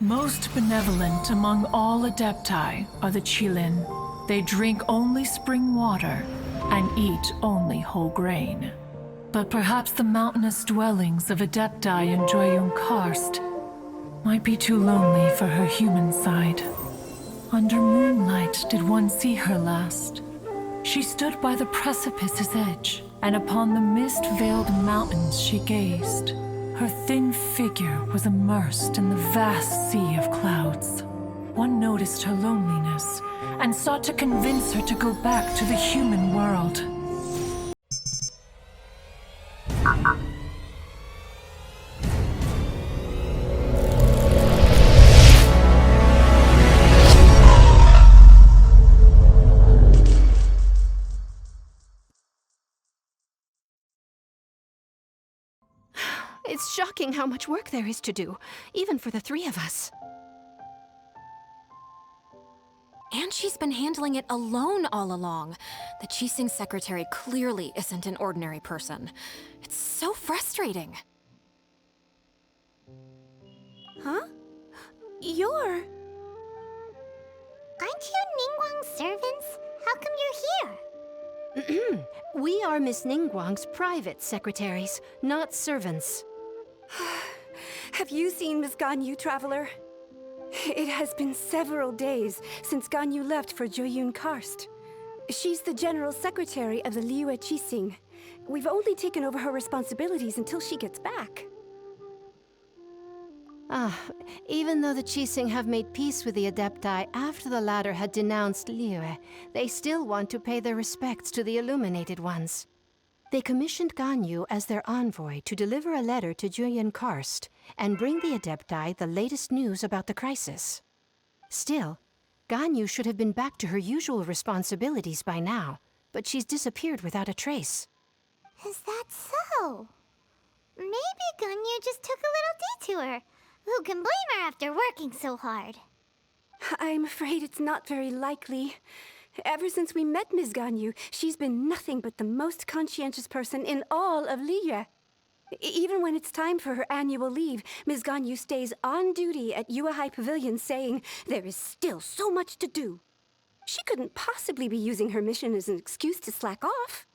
Most benevolent among all Adepti are the Qilin. They drink only spring water and eat only whole grain. But perhaps the mountainous dwellings of Adepti in Liyue Karst might be too lonely for her human side. Under moonlight did one see her last. She stood by the precipice's edge, and upon the mist-veiled mountains she gazed. Her thin figure was immersed in the vast sea of clouds. One noticed her loneliness and sought to convince her to go back to the human world. It's shocking how much work there is to do, even for the three of us. And she's been handling it alone all along. The Qixing secretary clearly isn't an ordinary person. It's so frustrating. Huh? You're... Aren't you Ningguang's servants? How come you're here? We are Miss Ningguang's private secretaries, not servants. Have you seen Miss Ganyu, Traveler? It has been several days since Ganyu left for Liyue Karst. She's the General Secretary of the Liyue Qixing. We've only taken over her responsibilities until she gets back. Even though the Qixing have made peace with the Adepti after the latter had denounced Liyue, they still want to pay their respects to the Illuminated Ones. They commissioned Ganyu as their envoy to deliver a letter to Liyue Karst and bring the Adepti the latest news about the crisis. Still, Ganyu should have been back to her usual responsibilities by now, but she's disappeared without a trace. Is that so? Maybe Ganyu just took a little detour. Who can blame her after working so hard? I'm afraid it's not very likely. Ever since we met Ms. Ganyu, she's been nothing but the most conscientious person in all of Liyue. Even when it's time for her annual leave, Ms. Ganyu stays on duty at Yuehai Pavilion saying there is still so much to do. She couldn't possibly be using her mission as an excuse to slack off.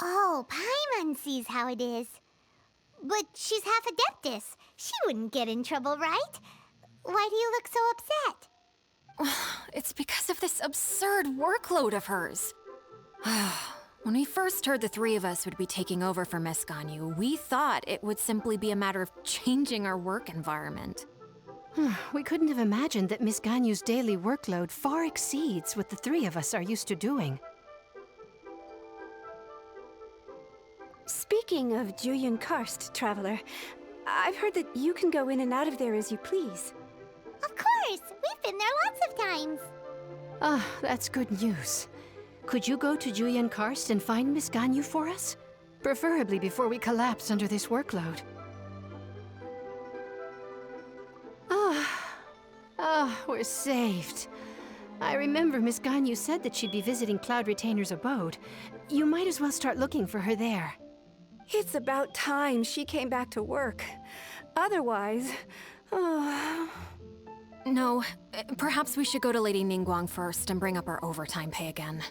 Oh, Paimon sees how it is. But she's half Adeptus. She wouldn't get in trouble, right? Why do you look so upset? It's because of this absurd workload of hers. When we first heard the three of us would be taking over for Miss Ganyu, we thought it would simply be a matter of changing our work environment. We couldn't have imagined that Miss Ganyu's daily workload far exceeds what the three of us are used to doing. Speaking of Liyue Karst, Traveler, I've heard that you can go in and out of there as you please. Of course! We've been there lots of times! That's good news. Could you go to Liyue Karst and find Miss Ganyu for us? Preferably before we collapse under this workload. We're saved. I remember Miss Ganyu said that she'd be visiting Cloud Retainer's abode. You might as well start looking for her there. It's about time she came back to work. Otherwise... No, perhaps we should go to Lady Ningguang first and bring up our overtime pay again.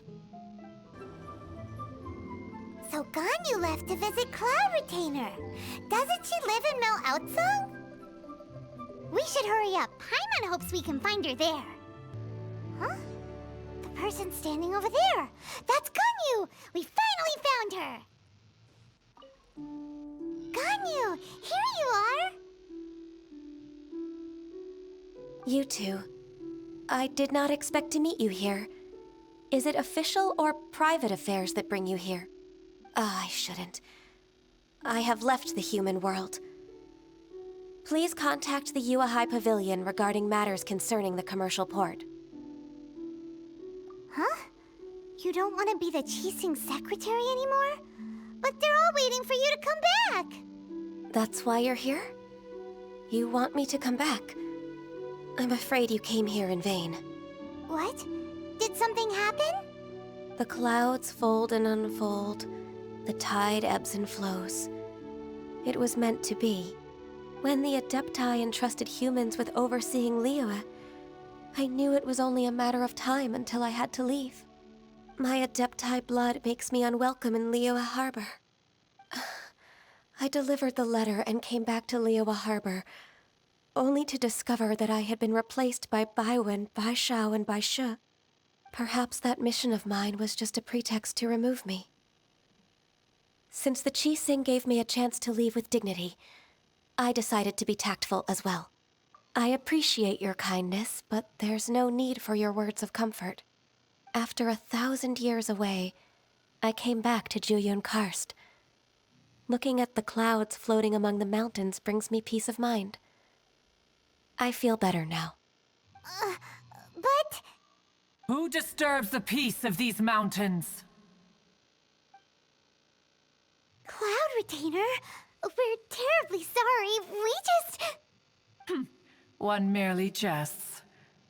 So Ganyu left to visit Cloud Retainer. Doesn't she live in Mel Outsong? We should hurry up. Paimon hopes we can find her there. Huh? The person standing over there. That's Ganyu! We finally found her! Ganyu, here you are! You two. I did not expect to meet you here. Is it official or private affairs that bring you here? I shouldn't. I have left the human world. Please contact the Yuehai Pavilion regarding matters concerning the commercial port. Huh? You don't want to be the Qixing secretary anymore? But they're all waiting for you to come back! That's why you're here? You want me to come back? I'm afraid you came here in vain. What? Did something happen? The clouds fold and unfold. The tide ebbs and flows. It was meant to be. When the Adepti entrusted humans with overseeing Liyue, I knew it was only a matter of time until I had to leave. My Adepti blood makes me unwelcome in Liyue Harbor. I delivered the letter and came back to Liyue Harbor, only to discover that I had been replaced by Baiwen, Baishao, and Baishe. Perhaps that mission of mine was just a pretext to remove me. Since the Qixing gave me a chance to leave with dignity, I decided to be tactful as well. I appreciate your kindness, but there's no need for your words of comfort. After 1,000 years away, I came back to Jueyun Karst. Looking at the clouds floating among the mountains brings me peace of mind. I feel better now. But... Who disturbs the peace of these mountains? Cloud Retainer, we're terribly sorry. We just... One merely jests.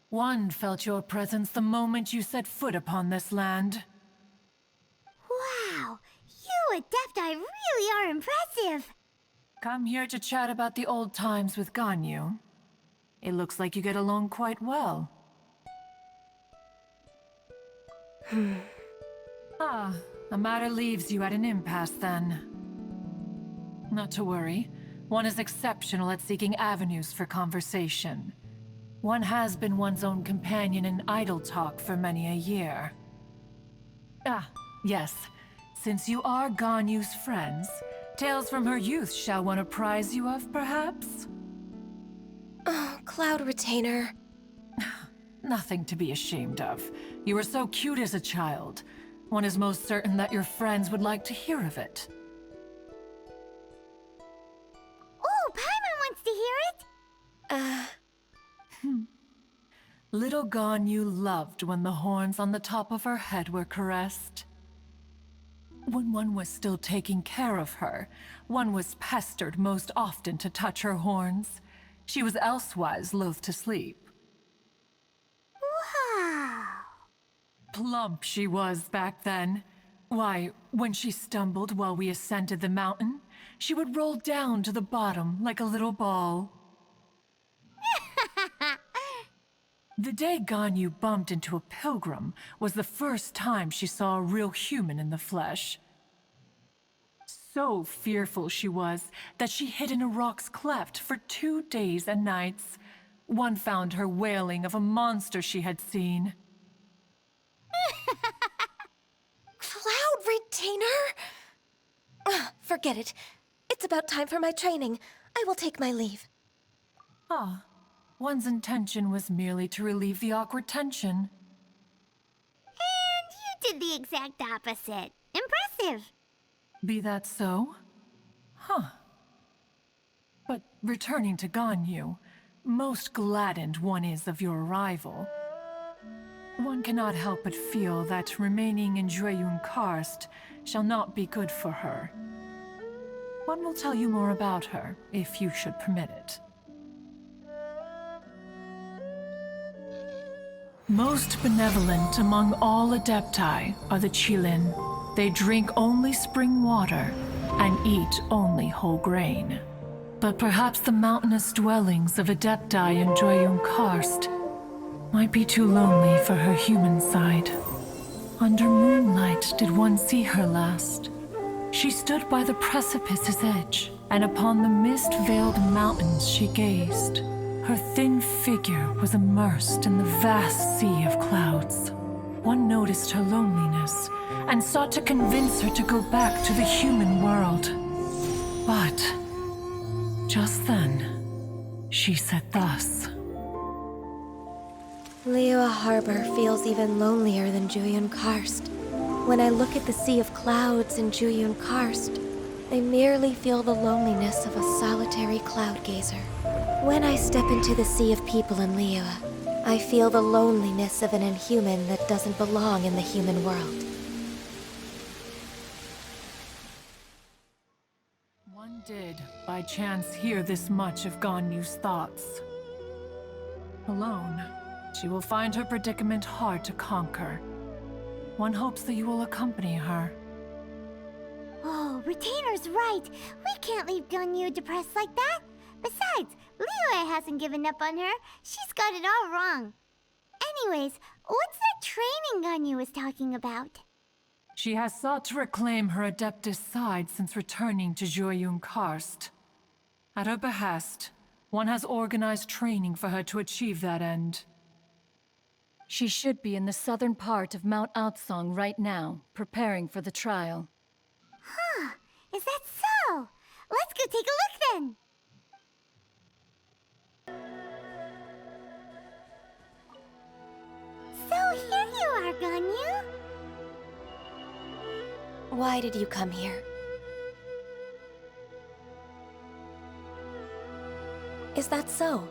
One felt your presence the moment you set foot upon this land. Wow, you Adepti really are impressive. Come here to chat about the old times with Ganyu. It looks like you get along quite well. The matter leaves you at an impasse then. Not to worry. One is exceptional at seeking avenues for conversation. One has been one's own companion in idle talk for many a year. Yes. Since you are Ganyu's friends, tales from her youth shall one apprise you of, perhaps? Oh, Cloud Retainer. Nothing to be ashamed of. You were so cute as a child. One is most certain that your friends would like to hear of it. Oh, Paimon wants to hear it. Little Ganyu loved when the horns on the top of her head were caressed. When one was still taking care of her, one was pestered most often to touch her horns. She was elsewise loath to sleep. Wow. Plump she was back then. Why, when she stumbled while we ascended the mountain, she would roll down to the bottom like a little ball. The day Ganyu bumped into a pilgrim was the first time she saw a real human in the flesh. So fearful she was that she hid in a rock's cleft for 2 days and nights. One found her wailing of a monster she had seen. Cloud Retainer? Forget it. It's about time for my training. I will take my leave. One's intention was merely to relieve the awkward tension. And you did the exact opposite. Impressive. Be that so? But returning to Ganyu, most gladdened one is of your arrival. One cannot help but feel that remaining in Jueyun Karst shall not be good for her. One will tell you more about her, if you should permit it. Most benevolent among all Adepti are the Qilin. They drink only spring water and eat only whole grain. But perhaps the mountainous dwellings of Adepti in Jueyun Karst might be too lonely for her human side. Under moonlight did one see her last. She stood by the precipice's edge, and upon the mist-veiled mountains she gazed. Her thin figure was immersed in the vast sea of clouds. One noticed her loneliness, and sought to convince her to go back to the human world. But just then, she said thus. Liyue Harbor feels even lonelier than Jueyun Karst. When I look at the sea of clouds in Jueyun Karst, I merely feel the loneliness of a solitary cloud gazer. When I step into the sea of people in Liyue, I feel the loneliness of an inhuman that doesn't belong in the human world. One did, by chance, hear this much of Ganyu's thoughts. Alone, she will find her predicament hard to conquer. One hopes that you will accompany her. Oh, Retainer's right. We can't leave Ganyu depressed like that. Besides, Liyue hasn't given up on her. She's got it all wrong. Anyways, what's that training Ganyu was talking about? She has sought to reclaim her Adeptus side since returning to Jueyun Karst. At her behest, one has organized training for her to achieve that end. She should be in the southern part of Mount Aotsong right now, preparing for the trial. Huh, is that so? Let's go take a look then! So here you are, Ganyu. Why did you come here? Is that so?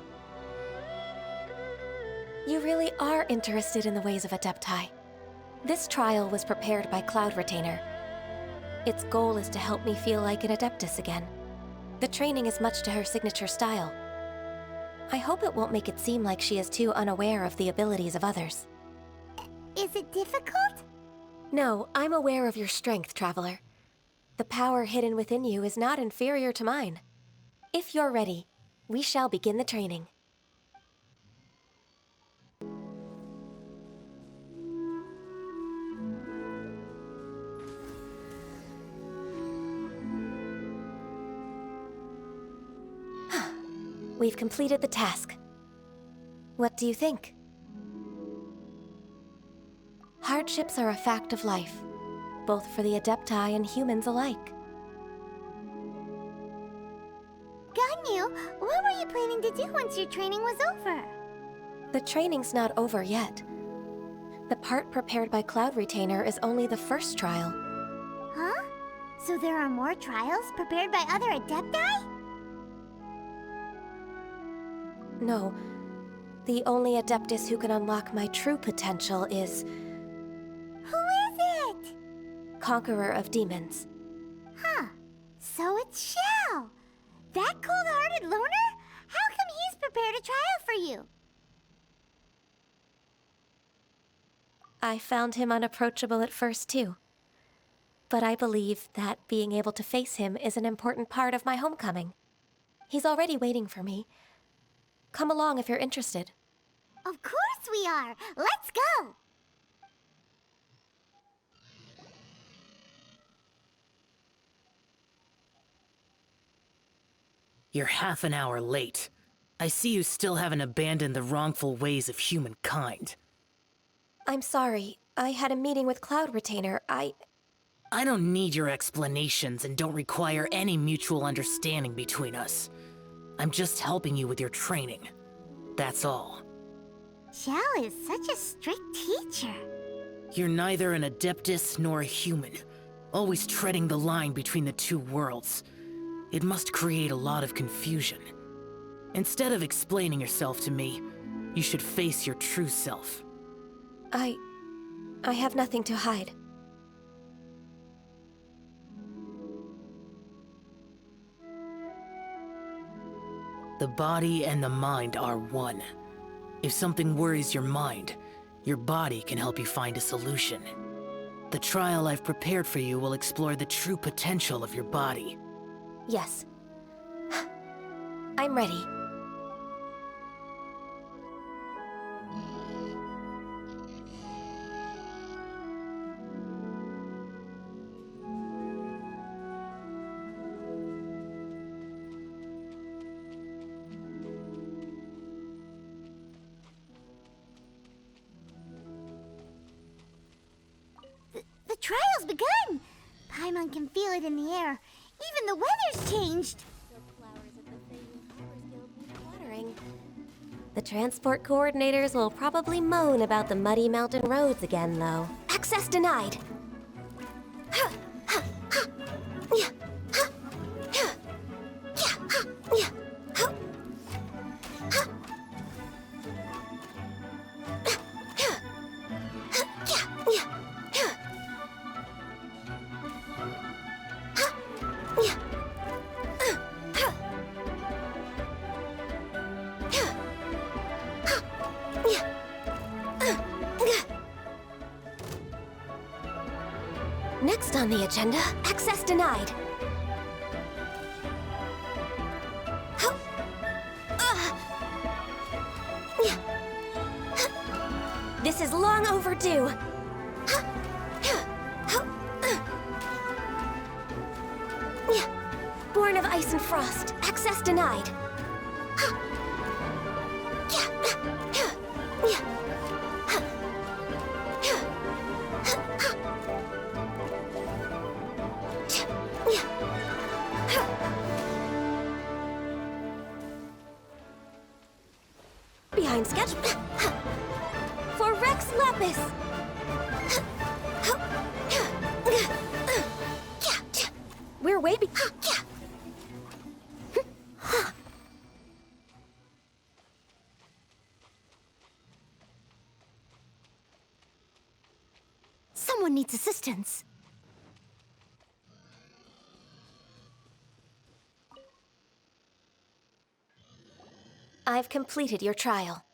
You really are interested in the ways of Adepti. This trial was prepared by Cloud Retainer. Its goal is to help me feel like an Adeptus again. The training is much to her signature style. I hope it won't make it seem like she is too unaware of the abilities of others. Is it difficult? No, I'm aware of your strength, Traveler. The power hidden within you is not inferior to mine. If you're ready, we shall begin the training. We've completed the task. What do you think? Hardships are a fact of life, both for the Adepti and humans alike. Ganyu, what were you planning to do once your training was over? The training's not over yet. The part prepared by Cloud Retainer is only the first trial. Huh? So there are more trials prepared by other Adepti? No. The only Adeptus who can unlock my true potential is... Who is it? Conqueror of Demons. Huh. So it's Xiao. That cold-hearted loner? How come he's prepared a trial for you? I found him unapproachable at first, too. But I believe that being able to face him is an important part of my homecoming. He's already waiting for me. Come along if you're interested. Of course we are! Let's go! You're half an hour late. I see you still haven't abandoned the wrongful ways of humankind. I'm sorry. I had a meeting with Cloud Retainer. I don't need your explanations and don't require any mutual understanding between us. I'm just helping you with your training. That's all. Xiao is such a strict teacher. You're neither an Adeptus nor a human, always treading the line between the two worlds. It must create a lot of confusion. Instead of explaining yourself to me, you should face your true self. I have nothing to hide. The body and the mind are one. If something worries your mind, your body can help you find a solution. The trial I've prepared for you will explore the true potential of your body. Yes. I'm ready. The trial's begun! Paimon can feel it in the air. Even the weather's changed. The transport coordinators will probably moan about the muddy mountain roads again, though. Access denied! Next on the agenda, access denied. This is long overdue. Born of ice and frost, access denied. Behind schedule. For Rex Lapis. We're way be. Someone needs assistance. I've completed your trial.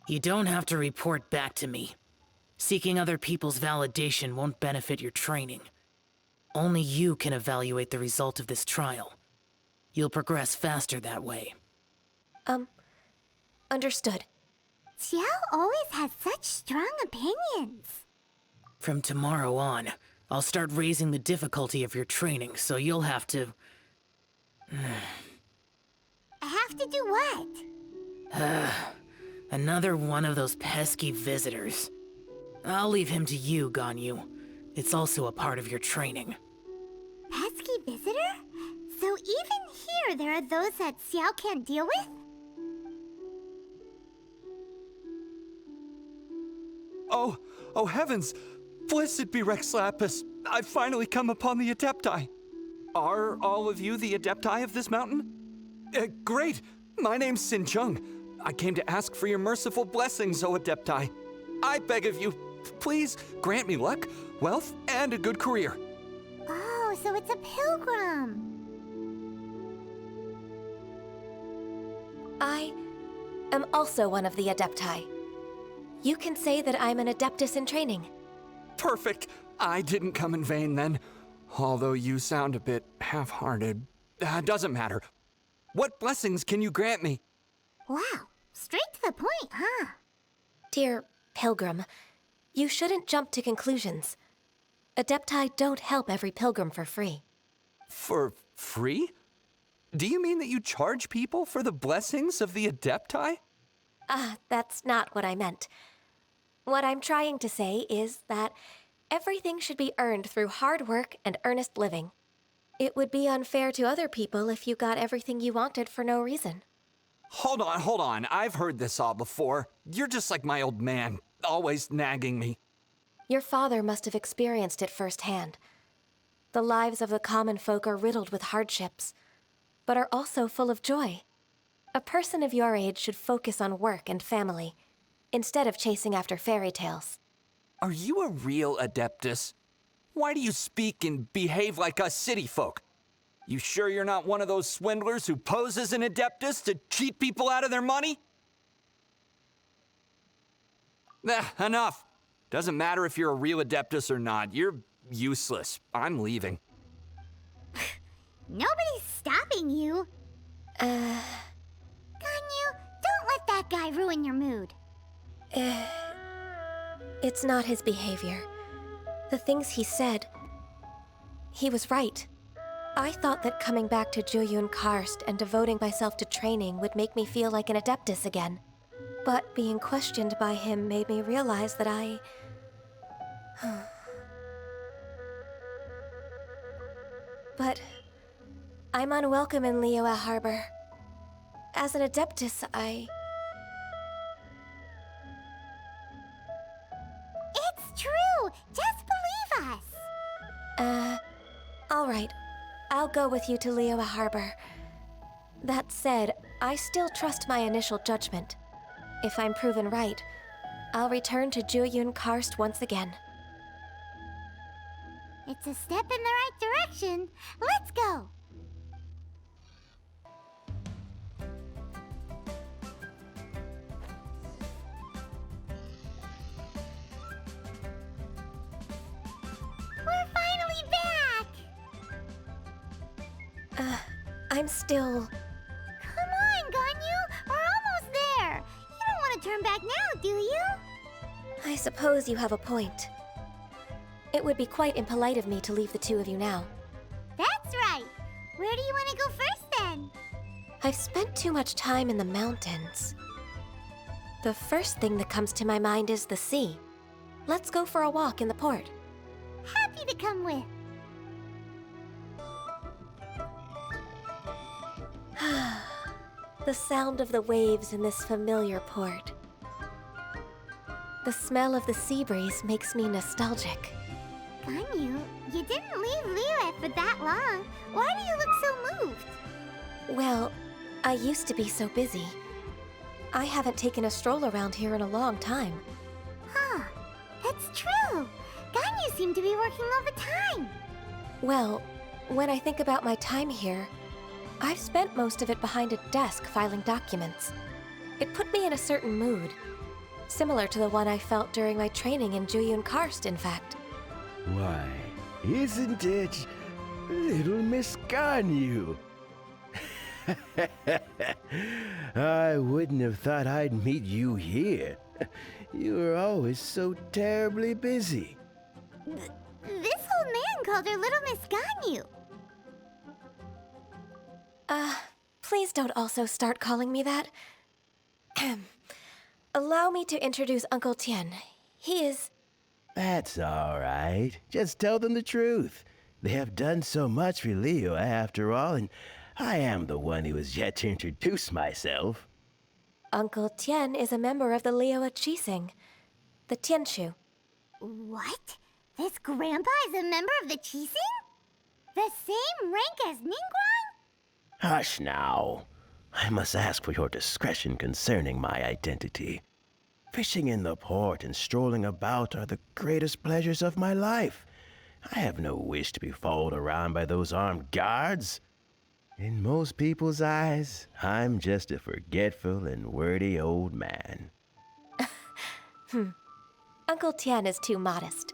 You don't have to report back to me. Seeking other people's validation won't benefit your training. Only you can evaluate the result of this trial. You'll progress faster that way. Understood. Xiao always has such strong opinions. From tomorrow on, I'll start raising the difficulty of your training, so you'll have to... I have to do what? Another one of those pesky visitors. I'll leave him to you, Ganyu. It's also a part of your training. Pesky visitor? So even here there are those that Xiao can't deal with? Oh heavens! Blessed be Rex Lapis! I've finally come upon the Adepti. Are all of you the Adepti of this mountain? Great! My name's Sin Chung. I came to ask for your merciful blessings, O Adepti. I beg of you, please grant me luck, wealth, and a good career. Oh, so it's a pilgrim. I am also one of the Adepti. You can say that I'm an Adeptus in training. Perfect! I didn't come in vain then. Although you sound a bit half-hearted. Doesn't matter. What blessings can you grant me? Wow, straight to the point, huh? Dear Pilgrim, you shouldn't jump to conclusions. Adepti don't help every pilgrim for free. For free? Do you mean that you charge people for the blessings of the Adepti? That's not what I meant. What I'm trying to say is that everything should be earned through hard work and earnest living. It would be unfair to other people if you got everything you wanted for no reason. Hold on. I've heard this all before. You're just like my old man, always nagging me. Your father must have experienced it firsthand. The lives of the common folk are riddled with hardships, but are also full of joy. A person of your age should focus on work and family, instead of chasing after fairy tales. Are you a real Adeptus? Why do you speak and behave like us city folk? You sure you're not one of those swindlers who pose as an Adeptus to cheat people out of their money? Enough. Doesn't matter if you're a real Adeptus or not. You're useless. I'm leaving. Nobody's stopping you. Ganyu, don't let that guy ruin your mood. It's not his behavior. The things he said, he was right. I thought that coming back to Jueyun Karst and devoting myself to training would make me feel like an Adeptus again. But being questioned by him made me realize that I... But I'm unwelcome in Liyue Harbor. As an Adeptus, It's true! Just believe us! Alright. I'll go with you to Liyue Harbor. That said, I still trust my initial judgment. If I'm proven right, I'll return to Jueyun Karst once again. It's a step in the right direction. Let's go! We're finally back! I'm still... Come on, Ganyu! We're almost there! You don't turn back now, do you? I suppose you have a point. It would be quite impolite of me to leave the two of you now. That's right. Where do you want to go first, then? I've spent too much time in the mountains. The first thing that comes to my mind is the sea. Let's go for a walk in the port. Happy to come with. The sound of the waves in this familiar port. The smell of the sea breeze makes me nostalgic. Ganyu, you didn't leave Liyue for that long. Why do you look so moved? Well, I used to be so busy. I haven't taken a stroll around here in a long time. Huh, that's true. Ganyu seemed to be working all the time. Well, when I think about my time here, I've spent most of it behind a desk filing documents. It put me in a certain mood, similar to the one I felt during my training in Juyun Karst, in fact. Why, isn't it little Miss Ganyu? I wouldn't have thought I'd meet you here. You were always so terribly busy. This old man called her Little Miss Ganyu. Please don't also start calling me that. Allow me to introduce Uncle Tian. He is... That's all right. Just tell them the truth. They have done so much for Liyue after all, and I am the one who has yet to introduce myself. Uncle Tian is a member of the Liyue Qixing, the Tianshu. What? This grandpa is a member of the Qixing? The same rank as Ningguang? Hush now. I must ask for your discretion concerning my identity. Fishing in the port and strolling about are the greatest pleasures of my life. I have no wish to be followed around by those armed guards. In most people's eyes, I'm just a forgetful and wordy old man. Uncle Tian is too modest.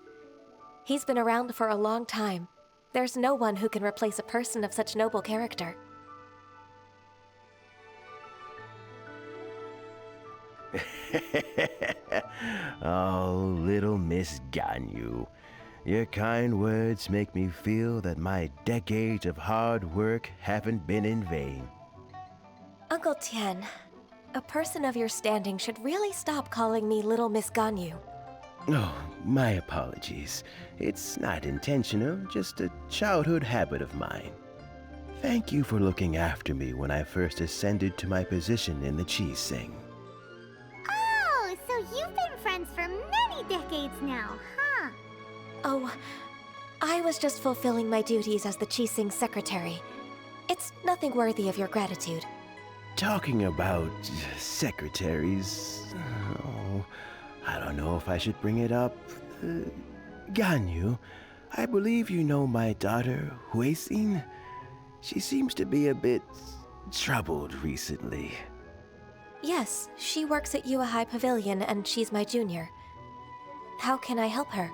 He's been around for a long time. There's no one who can replace a person of such noble character. Oh, little Miss Ganyu. Your kind words make me feel that my decades of hard work haven't been in vain. Uncle Tian, a person of your standing should really stop calling me Little Miss Ganyu. Oh, my apologies. It's not intentional, just a childhood habit of mine. Thank you for looking after me when I first ascended to my position in the Qixing. Oh, so you've been friends for many decades now, huh? Oh, I was just fulfilling my duties as the Qixing secretary. It's nothing worthy of your gratitude. Talking about secretaries... Oh, I don't know if I should bring it up. Ganyu, I believe you know my daughter, Qixing. She seems to be a bit troubled recently. Yes, she works at Yue High Pavilion and she's my junior. How can I help her?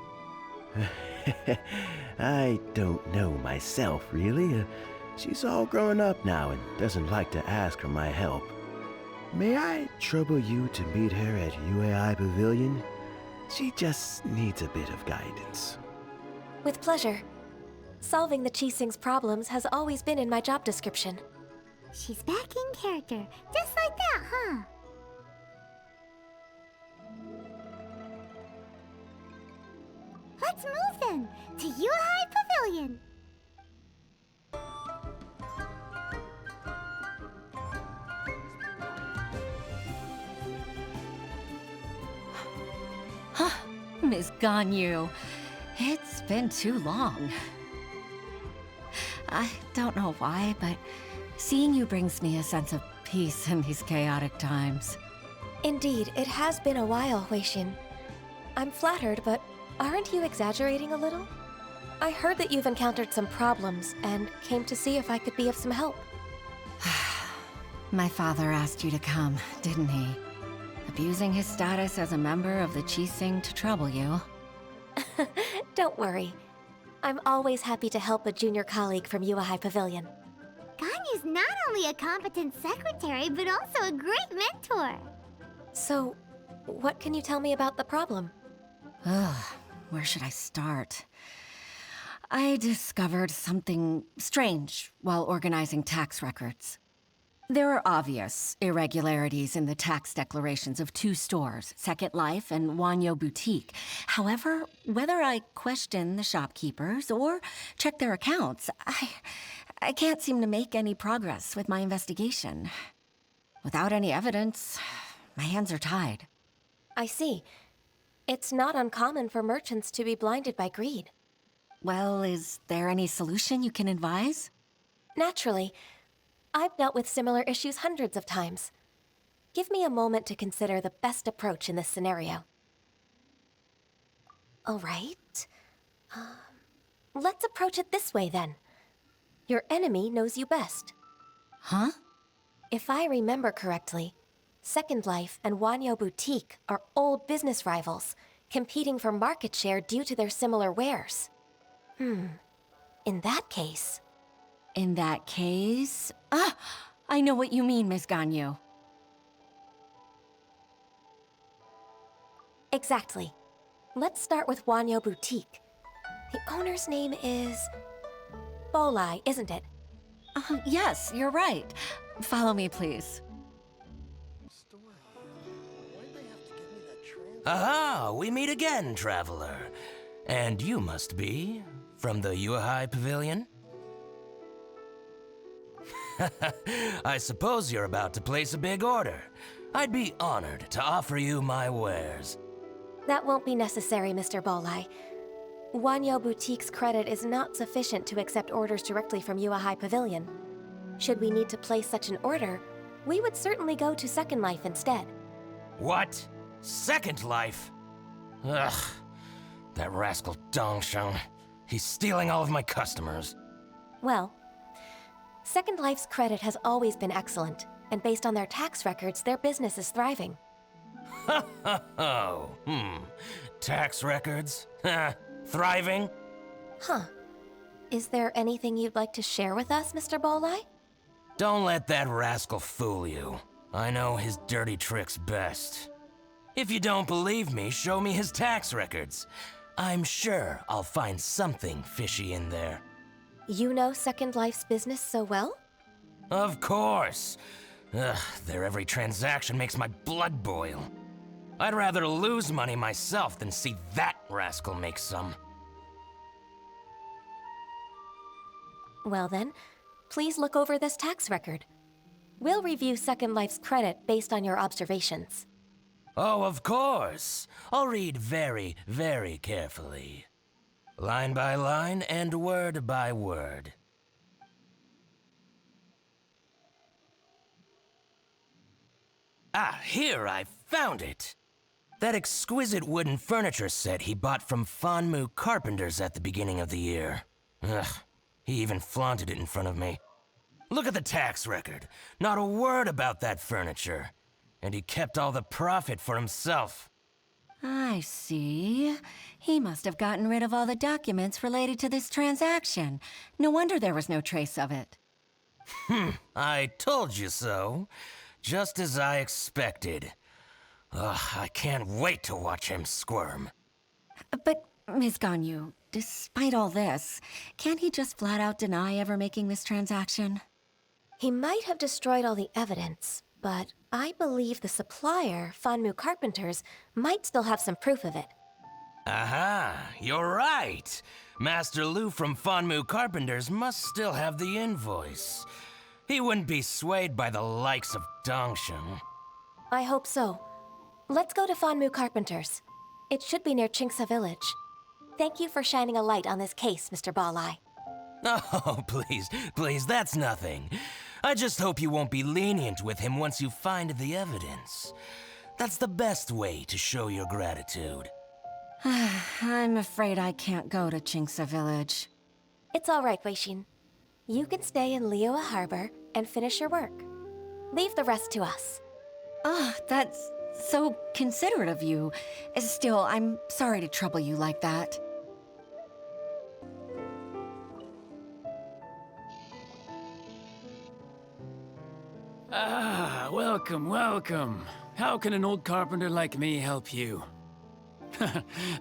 I don't know myself, really. She's all grown up now and doesn't like to ask for my help. May I trouble you to meet her at Yue High Pavilion? She just needs a bit of guidance. With pleasure. Solving the Qixing's problems has always been in my job description. She's back in character, just like that, huh? Let's move then, to Yue High Pavilion. Miss Ganyu, it's been too long. I don't know why, but seeing you brings me a sense of peace in these chaotic times. Indeed, it has been a while, Huixin. I'm flattered, but aren't you exaggerating a little? I heard that you've encountered some problems and came to see if I could be of some help. My father asked you to come, didn't he? Abusing his status as a member of the Qixing to trouble you. Don't worry. I'm always happy to help a junior colleague from Yue High Pavilion. Ganyu's not only a competent secretary, but also a great mentor. So, What can you tell me about the problem? Ugh, where should I start? I discovered something strange while organizing tax records. There are obvious irregularities in the tax declarations of two stores, Second Life and Wanyo Boutique. However, whether I question the shopkeepers or check their accounts, I can't seem to make any progress with my investigation. Without any evidence, my hands are tied. I see. It's not uncommon for merchants to be blinded by greed. Well, is there any solution you can advise? Naturally. I've dealt with similar issues hundreds of times. Give me a moment to consider the best approach in this scenario. All right. Let's approach it this way, then. Your enemy knows you best. Huh? If I remember correctly, Second Life and Wanyo Boutique are old business rivals, competing for market share due to their similar wares. In that case... In that case... I know what you mean, Miss Ganyu. Exactly. Let's start with Wanyo Boutique. The owner's name is... Bolai, isn't it? Yes, you're right. Follow me, please. Aha! We meet again, traveler. And you must be from the Liyue Pavilion? I suppose you're about to place a big order. I'd be honored to offer you my wares. That won't be necessary, Mr. Bolai. Wanyo Boutique's credit is not sufficient to accept orders directly from Liyue Pavilion. Should we need to place such an order, we would certainly go to Second Life instead. What? Second Life? Ugh. That rascal Dongsheng. He's stealing all of my customers. Well, Second Life's credit has always been excellent, and based on their tax records, their business is thriving. Tax records? Thriving? Huh. Is there anything you'd like to share with us, Mr. Bolai? Don't let that rascal fool you. I know his dirty tricks best. If you don't believe me, show me his tax records. I'm sure I'll find something fishy in there. You know Second Life's business so well? Of course. Ugh, their every transaction makes my blood boil. I'd rather lose money myself than see that rascal make some. Well then, please look over this tax record. We'll review Second Life's credit based on your observations. Oh, of course. I'll read very, very carefully. Line by line and word by word. Ah, here, I found it! That exquisite wooden furniture set he bought from Fanmu Carpenters at the beginning of the year. Ugh, he even flaunted it in front of me. Look at the tax record. Not a word about that furniture. And he kept all the profit for himself. I see. He must have gotten rid of all the documents related to this transaction. No wonder there was no trace of it. I told you so. Just as I expected. Ugh, I can't wait to watch him squirm. But, Ms. Ganyu, despite all this, can't he just flat out deny ever making this transaction? He might have destroyed all the evidence, but I believe the supplier, Fanmu Carpenters, might still have some proof of it. Aha, you're right. Master Lu from Fanmu Carpenters must still have the invoice. He wouldn't be swayed by the likes of Dongsheng. I hope so. Let's go to Fanmu Carpenters. It should be near Qingce Village. Thank you for shining a light on this case, Mr. Bolai. Oh, please, that's nothing. I just hope you won't be lenient with him once you find the evidence. That's the best way to show your gratitude. I'm afraid I can't go to Qingce Village. It's all right, Weixin. You can stay in Liyue Harbor and finish your work. Leave the rest to us. Oh, that's so considerate of you. Still, I'm sorry to trouble you like that. Welcome. How can an old carpenter like me help you?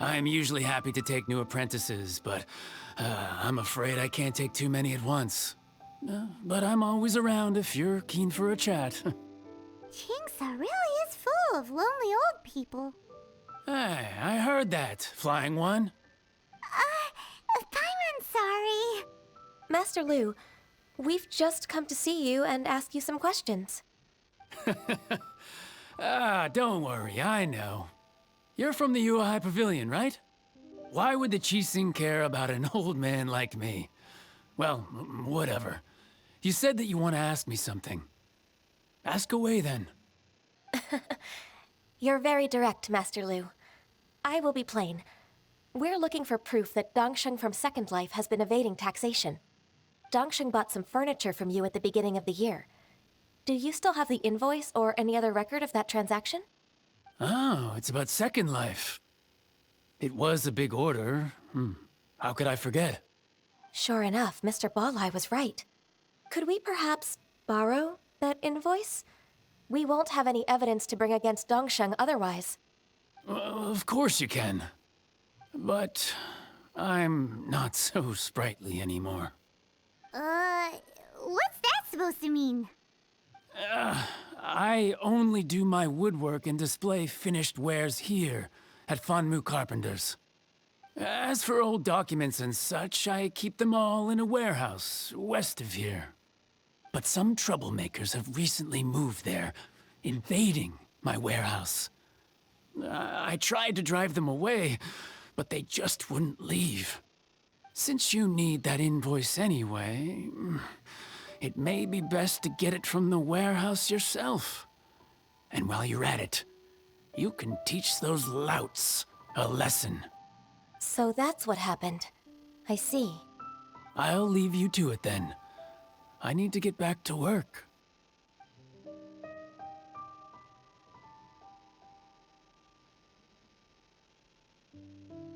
I'm usually happy to take new apprentices, but I'm afraid I can't take too many at once. But I'm always around if you're keen for a chat. Kingsa really is full of lonely old people. Hey, I heard that, Flying One. Paimon's sorry. Master Lu, we've just come to see you and ask you some questions. Don't worry, I know. You're from the Yuehai Pavilion, right? Why would the Qixing care about an old man like me? Well, whatever. You said that you want to ask me something. Ask away, then. You're very direct, Master Lu. I will be plain. We're looking for proof that Dongsheng from Second Life has been evading taxation. Dongsheng bought some furniture from you at the beginning of the year. Do you still have the invoice or any other record of that transaction? Oh, it's about Second Life. It was a big order. How could I forget? Sure enough, Mr. Balai was right. Could we perhaps borrow that invoice? We won't have any evidence to bring against Dongsheng otherwise. Of course you can. But I'm not so sprightly anymore. What's that supposed to mean? I only do my woodwork and display finished wares here at Fanmu Carpenters. As for old documents and such, I keep them all in a warehouse west of here. But some troublemakers have recently moved there, invading my warehouse. I tried to drive them away, but they just wouldn't leave. Since you need that invoice anyway, it may be best to get it from the warehouse yourself. And while you're at it, you can teach those louts a lesson. So that's what happened. I see. I'll leave you to it then. I need to get back to work.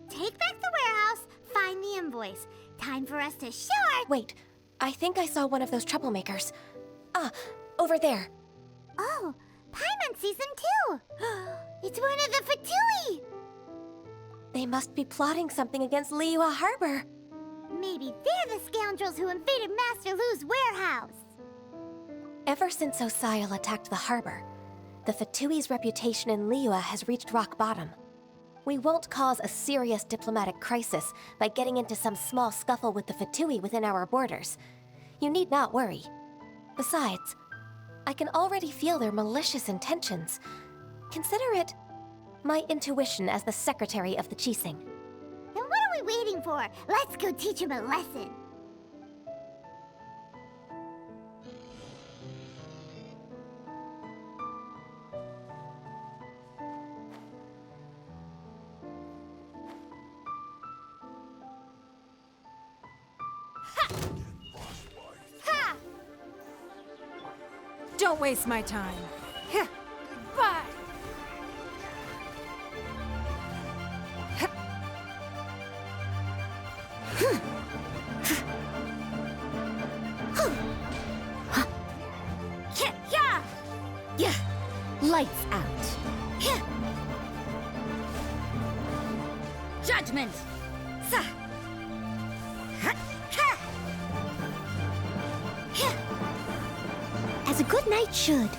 Take back the warehouse, find the invoice. Time for us to show our— Wait, I think I saw one of those troublemakers. Over there. Oh, Paimon sees them too! It's one of the Fatui! They must be plotting something against Liyue Harbor. Maybe they're the scoundrels who invaded Master Lu's warehouse. Ever since Osial attacked the harbor, the Fatui's reputation in Liyue has reached rock bottom. We won't cause a serious diplomatic crisis by getting into some small scuffle with the Fatui within our borders. You need not worry. Besides, I can already feel their malicious intentions. Consider it my intuition as the secretary of the Qixing. Then what are we waiting for? Let's go teach him a lesson. Don't waste my time. Bye! Yeah, lights out. Judgment! As a good knight should.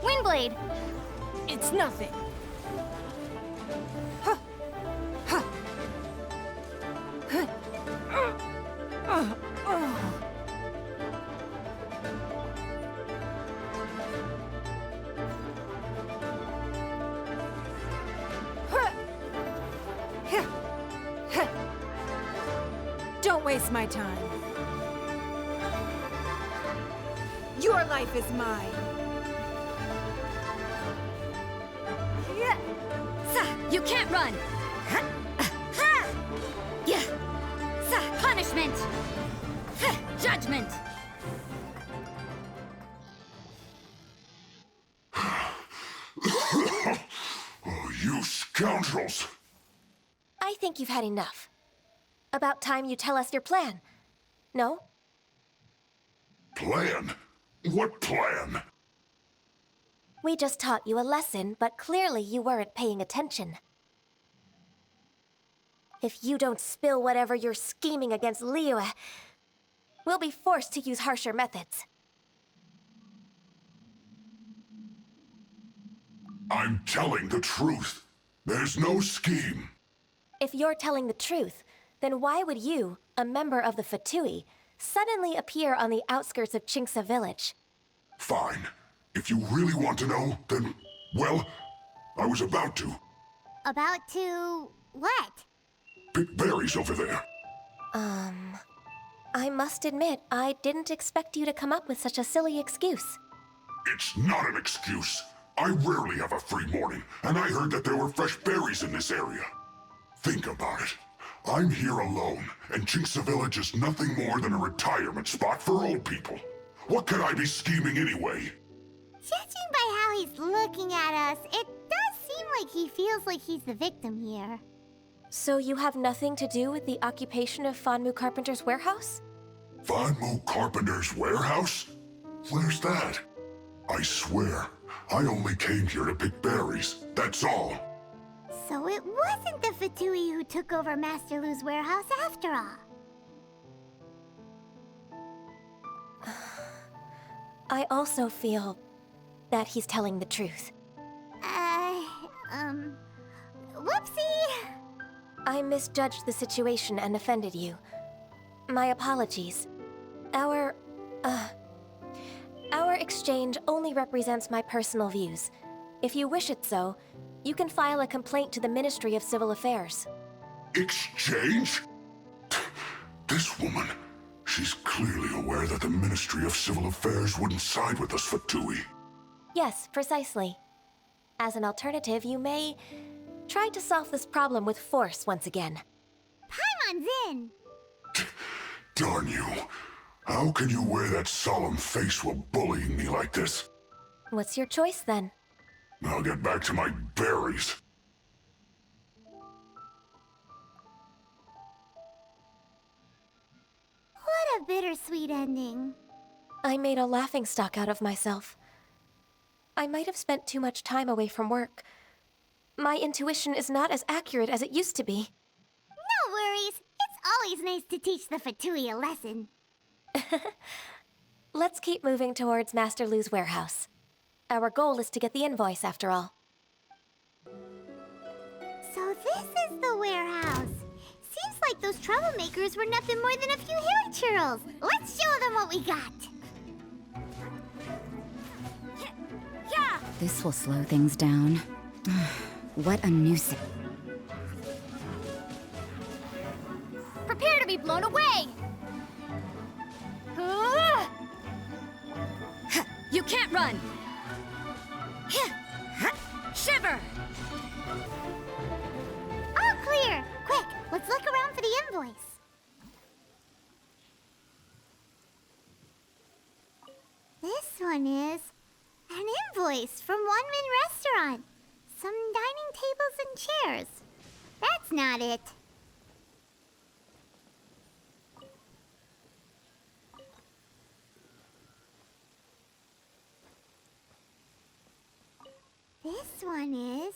Windblade! It's nothing. Don't waste my time. Your life is mine. You can't run! Punishment! Judgment! Scoundrels! I think you've had enough. About time you tell us your plan. No? Plan? What plan? We just taught you a lesson, but clearly you weren't paying attention. If you don't spill whatever you're scheming against Liyue, we'll be forced to use harsher methods. I'm telling the truth. There's no scheme. If you're telling the truth, then why would you, a member of the Fatui, suddenly appear on the outskirts of Qingce village? Fine. If you really want to know, then, well, I was about to. About to... what? Pick berries over there. I must admit, I didn't expect you to come up with such a silly excuse. It's not an excuse. I rarely have a free morning, and I heard that there were fresh berries in this area. Think about it. I'm here alone, and Qingce Village is nothing more than a retirement spot for old people. What could I be scheming anyway? Judging by how he's looking at us, it does seem like he feels like he's the victim here. So you have nothing to do with the occupation of Fanmu Carpenter's warehouse? Fanmu Carpenter's warehouse? Where's that? I swear, I only came here to pick berries, that's all. So it wasn't the Fatui who took over Master Lu's warehouse after all. I also feel that he's telling the truth. Whoopsie! I misjudged the situation and offended you. My apologies. Our exchange only represents my personal views. If you wish it so, you can file a complaint to the Ministry of Civil Affairs. Exchange? This woman, she's clearly aware that the Ministry of Civil Affairs wouldn't side with us, Fatui. Yes, precisely. As an alternative, you may try to solve this problem with force once again. Paimon's in! Darn you. How can you wear that solemn face while bullying me like this? What's your choice, then? I'll get back to my berries. What a bittersweet ending. I made a laughingstock out of myself. I might have spent too much time away from work. My intuition is not as accurate as it used to be. No worries. It's always nice to teach the Fatui a lesson. Let's keep moving towards Master Lu's warehouse. Our goal is to get the invoice, after all. So this is the warehouse. Seems like those troublemakers were nothing more than a few hairy churls. Let's show them what we got. Yeah! This will slow things down. What a nuisance. Prepare to be blown away! You can't run! Shiver! All clear! Quick, let's look around for the invoice. This one is an invoice from One Min Restaurant. Some dining tables and chairs. That's not it. This one is...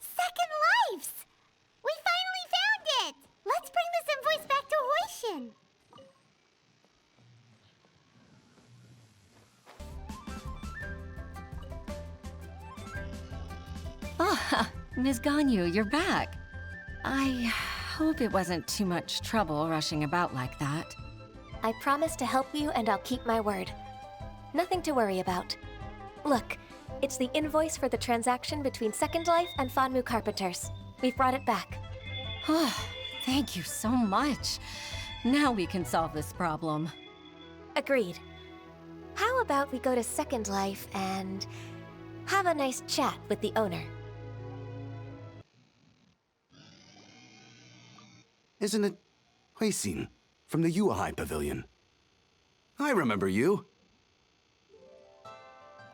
Second Lives! We finally found it! Let's bring this invoice back to Hoishin. Ah, Ms. Ganyu, you're back. I hope it wasn't too much trouble rushing about like that. I promise to help you, and I'll keep my word. Nothing to worry about. Look, it's the invoice for the transaction between Second Life and Fanmu Carpenters. We've brought it back. Oh, thank you so much. Now we can solve this problem. Agreed. How about we go to Second Life and have a nice chat with the owner? Isn't it Qixing from the Yuehai Pavilion? I remember you.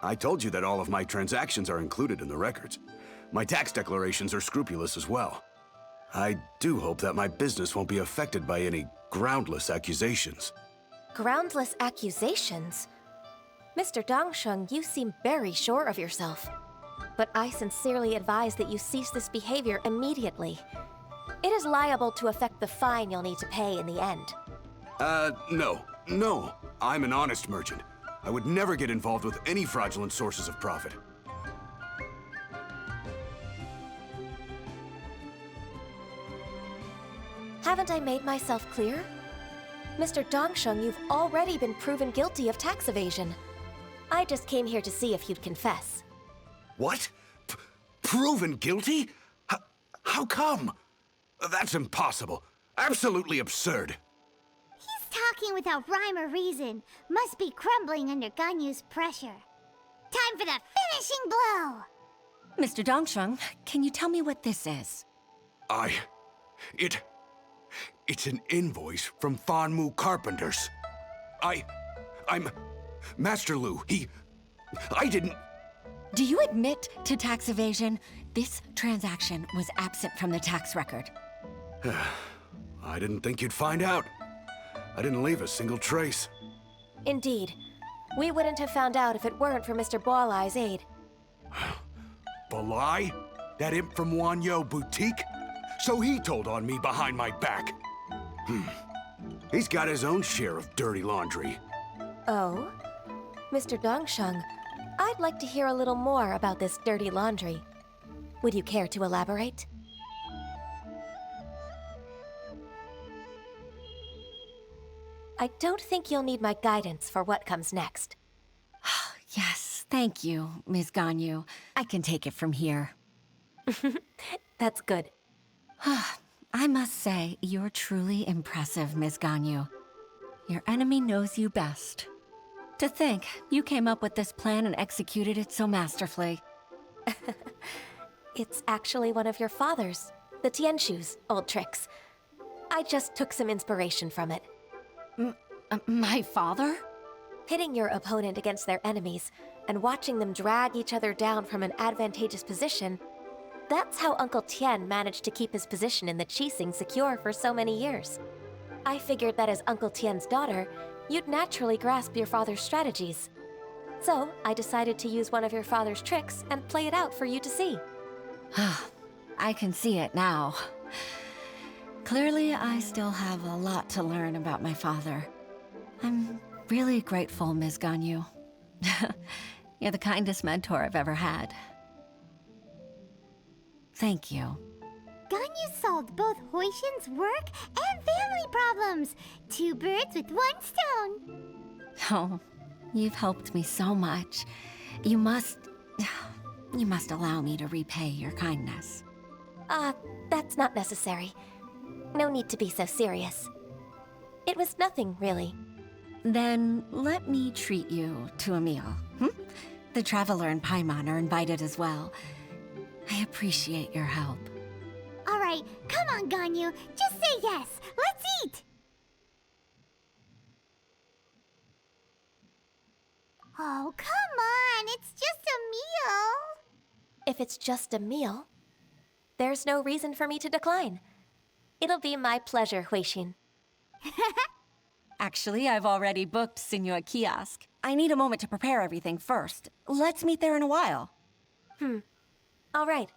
I told you that all of my transactions are included in the records. My tax declarations are scrupulous as well. I do hope that my business won't be affected by any groundless accusations. Groundless accusations? Mr. Dongsheng, you seem very sure of yourself. But I sincerely advise that you cease this behavior immediately. It is liable to affect the fine you'll need to pay in the end. No. I'm an honest merchant. I would never get involved with any fraudulent sources of profit. Haven't I made myself clear? Mr. Dongsheng, you've already been proven guilty of tax evasion. I just came here to see if you'd confess. What? Proven guilty? How come? That's impossible. Absolutely absurd. He's talking without rhyme or reason. Must be crumbling under Ganyu's pressure. Time for the finishing blow! Mr. Dongsheng, can you tell me what this is? It's an invoice from Fanmu Carpenters. I'm Master Lu. I didn't... Do you admit to tax evasion? This transaction was absent from the tax record. I didn't think you'd find out. I didn't leave a single trace. Indeed. We wouldn't have found out if it weren't for Mr. Boalai's aid. Balai? That imp from Wanyo Boutique? So he told on me behind my back. He's got his own share of dirty laundry. Oh? Mr. Dongsheng, I'd like to hear a little more about this dirty laundry. Would you care to elaborate? I don't think you'll need my guidance for what comes next. Yes, thank you, Ms. Ganyu. I can take it from here. That's good. I must say, you're truly impressive, Ms. Ganyu. Your enemy knows you best. To think, you came up with this plan and executed it so masterfully. It's actually one of your father's, the Tianshu's, old tricks. I just took some inspiration from it. My father? Pitting your opponent against their enemies and watching them drag each other down from an advantageous position, that's how Uncle Tian managed to keep his position in the Qixing secure for so many years. I figured that as Uncle Tian's daughter, you'd naturally grasp your father's strategies. So I decided to use one of your father's tricks and play it out for you to see. I can see it now. Clearly, I still have a lot to learn about my father. I'm really grateful, Ms. Ganyu. You're the kindest mentor I've ever had. Thank you. Ganyu solved both Huixin's work and family problems. 2 birds with 1 stone. Oh, you've helped me so much. You must allow me to repay your kindness. That's not necessary. No need to be so serious. It was nothing, really. Then let me treat you to a meal. The Traveler and Paimon are invited as well. I appreciate your help. All right, come on, Ganyu. Just say yes. Let's eat. Oh, come on. It's just a meal. If it's just a meal, there's no reason for me to decline. It'll be my pleasure, Huixin. Actually, I've already booked Liyue Qixing. I need a moment to prepare everything first. Let's meet there in a while. All right.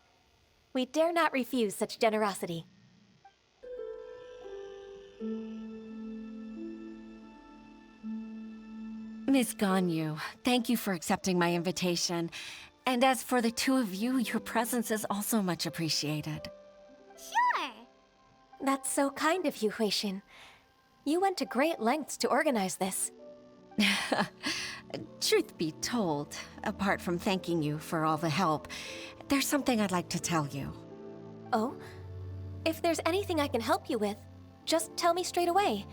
We dare not refuse such generosity. Miss Ganyu, thank you for accepting my invitation. And as for the two of you, your presence is also much appreciated. Sure. That's so kind of you, Huixin. You went to great lengths to organize this. Truth be told, apart from thanking you for all the help, there's something I'd like to tell you. Oh? If there's anything I can help you with, just tell me straight away.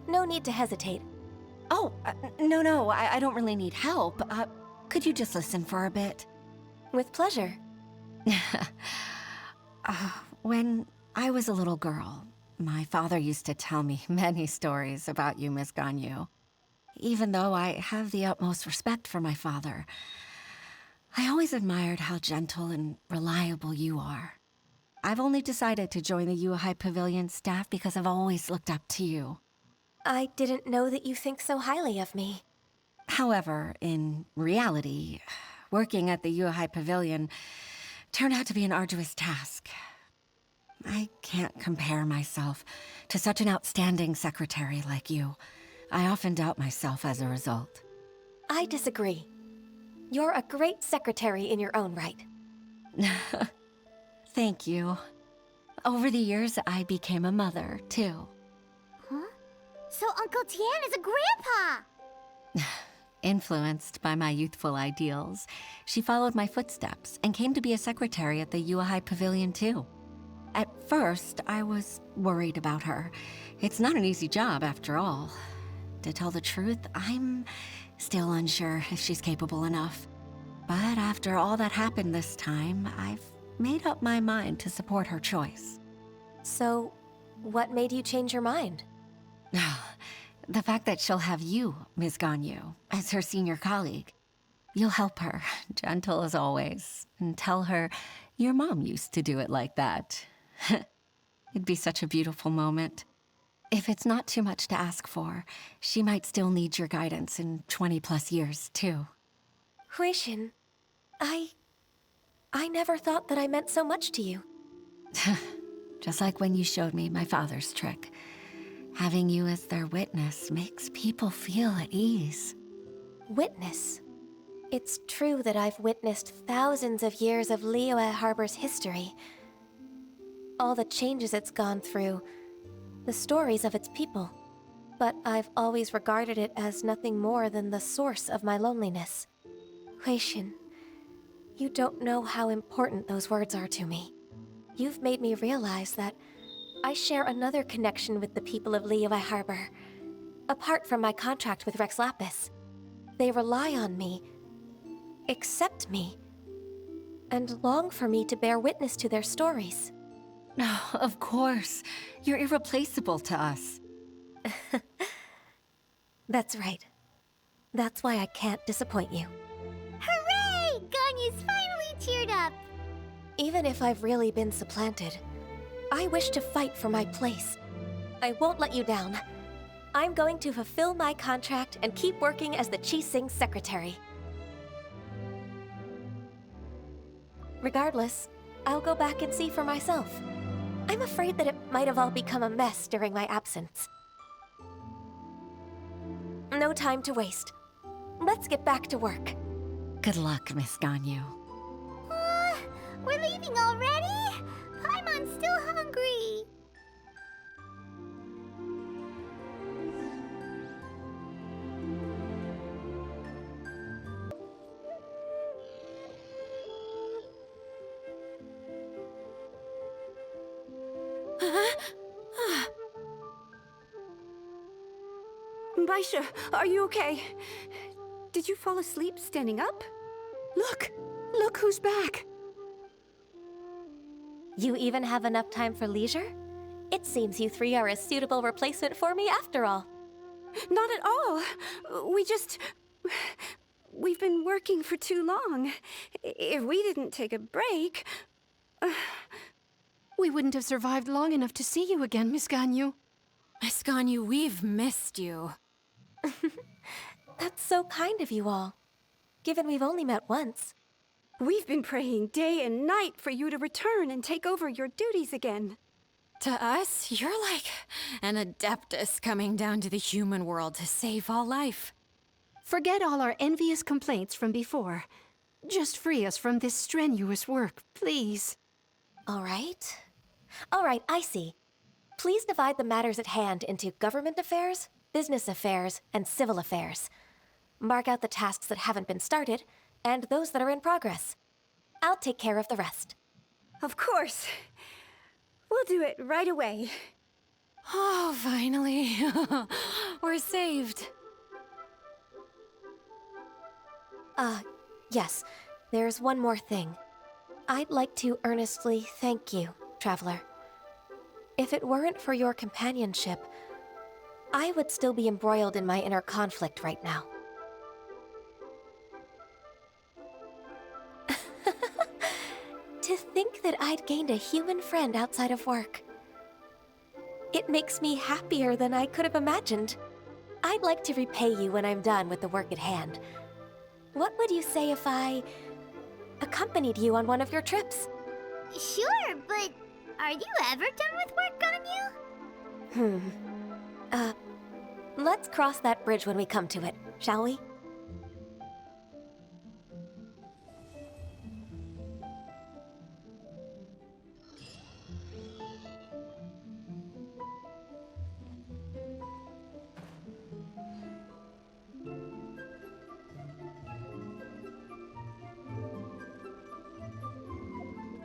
No need to hesitate. Oh, no, I don't really need help. Could you just listen for a bit? With pleasure. When I was a little girl, my father used to tell me many stories about you, Miss Ganyu. even though I have the utmost respect for my father, I always admired how gentle and reliable you are. I've only decided to join the Yuehai Pavilion staff because I've always looked up to you. I didn't know that you think so highly of me. However, in reality, working at the Yuehai Pavilion turned out to be an arduous task. I can't compare myself to such an outstanding secretary like you. I often doubt myself as a result. I disagree. You're a great secretary in your own right. Thank you. Over the years, I became a mother, too. Huh? So Uncle Tian is a grandpa! Influenced by my youthful ideals, she followed my footsteps and came to be a secretary at the Yuehai Pavilion, too. At first, I was worried about her. It's not an easy job, after all. To tell the truth, I'm still unsure if she's capable enough. But after all that happened this time, I've made up my mind to support her choice. So, what made you change your mind? The fact that she'll have you, Ms. Ganyu, as her senior colleague. You'll help her, gentle as always, and tell her your mom used to do it like that. It'd be such a beautiful moment. If it's not too much to ask for, she might still need your guidance in 20+ years, too. Huixin, I never thought that I meant so much to you. Just like when you showed me my father's trick. Having you as their witness makes people feel at ease. Witness? It's true that I've witnessed thousands of years of Liyue Harbor's history. All the changes it's gone through, the stories of its people. But I've always regarded it as nothing more than the source of my loneliness. Huixin, you don't know how important those words are to me. You've made me realize that I share another connection with the people of Liyue Harbor, apart from my contract with Rex Lapis. They rely on me, accept me, and long for me to bear witness to their stories. Oh, of course. You're irreplaceable to us. That's right. That's why I can't disappoint you. Hooray! Ganyu's finally cheered up! Even if I've really been supplanted, I wish to fight for my place. I won't let you down. I'm going to fulfill my contract and keep working as the Qixing secretary. Regardless, I'll go back and see for myself. I'm afraid that it might have all become a mess during my absence. No time to waste. Let's get back to work. Good luck, Miss Ganyu. We're leaving already? Paimon's still hungry. Baisha, are you okay? Did you fall asleep standing up? Look! Look who's back! You even have enough time for leisure? It seems you three are a suitable replacement for me after all. Not at all. We've been working for too long. If we didn't take a break... We wouldn't have survived long enough to see you again, Miss Ganyu. Miss Ganyu, we've missed you. That's so kind of you all, given we've only met once. We've been praying day and night for you to return and take over your duties again. To us, you're like an adeptus coming down to the human world to save all life. Forget all our envious complaints from before. Just free us from this strenuous work, please. All right, I see. Please divide the matters at hand into government affairs, business affairs, and civil affairs. Mark out the tasks that haven't been started, and those that are in progress. I'll take care of the rest. Of course. We'll do it right away. Oh, finally. We're saved. Yes. There's one more thing. I'd like to earnestly thank you, Traveler. If it weren't for your companionship, I would still be embroiled in my inner conflict right now. To think that I'd gained a human friend outside of work. It makes me happier than I could have imagined. I'd like to repay you when I'm done with the work at hand. What would you say if I accompanied you on one of your trips? Sure, but are you ever done with work, Ganyu? Let's cross that bridge when we come to it, shall we?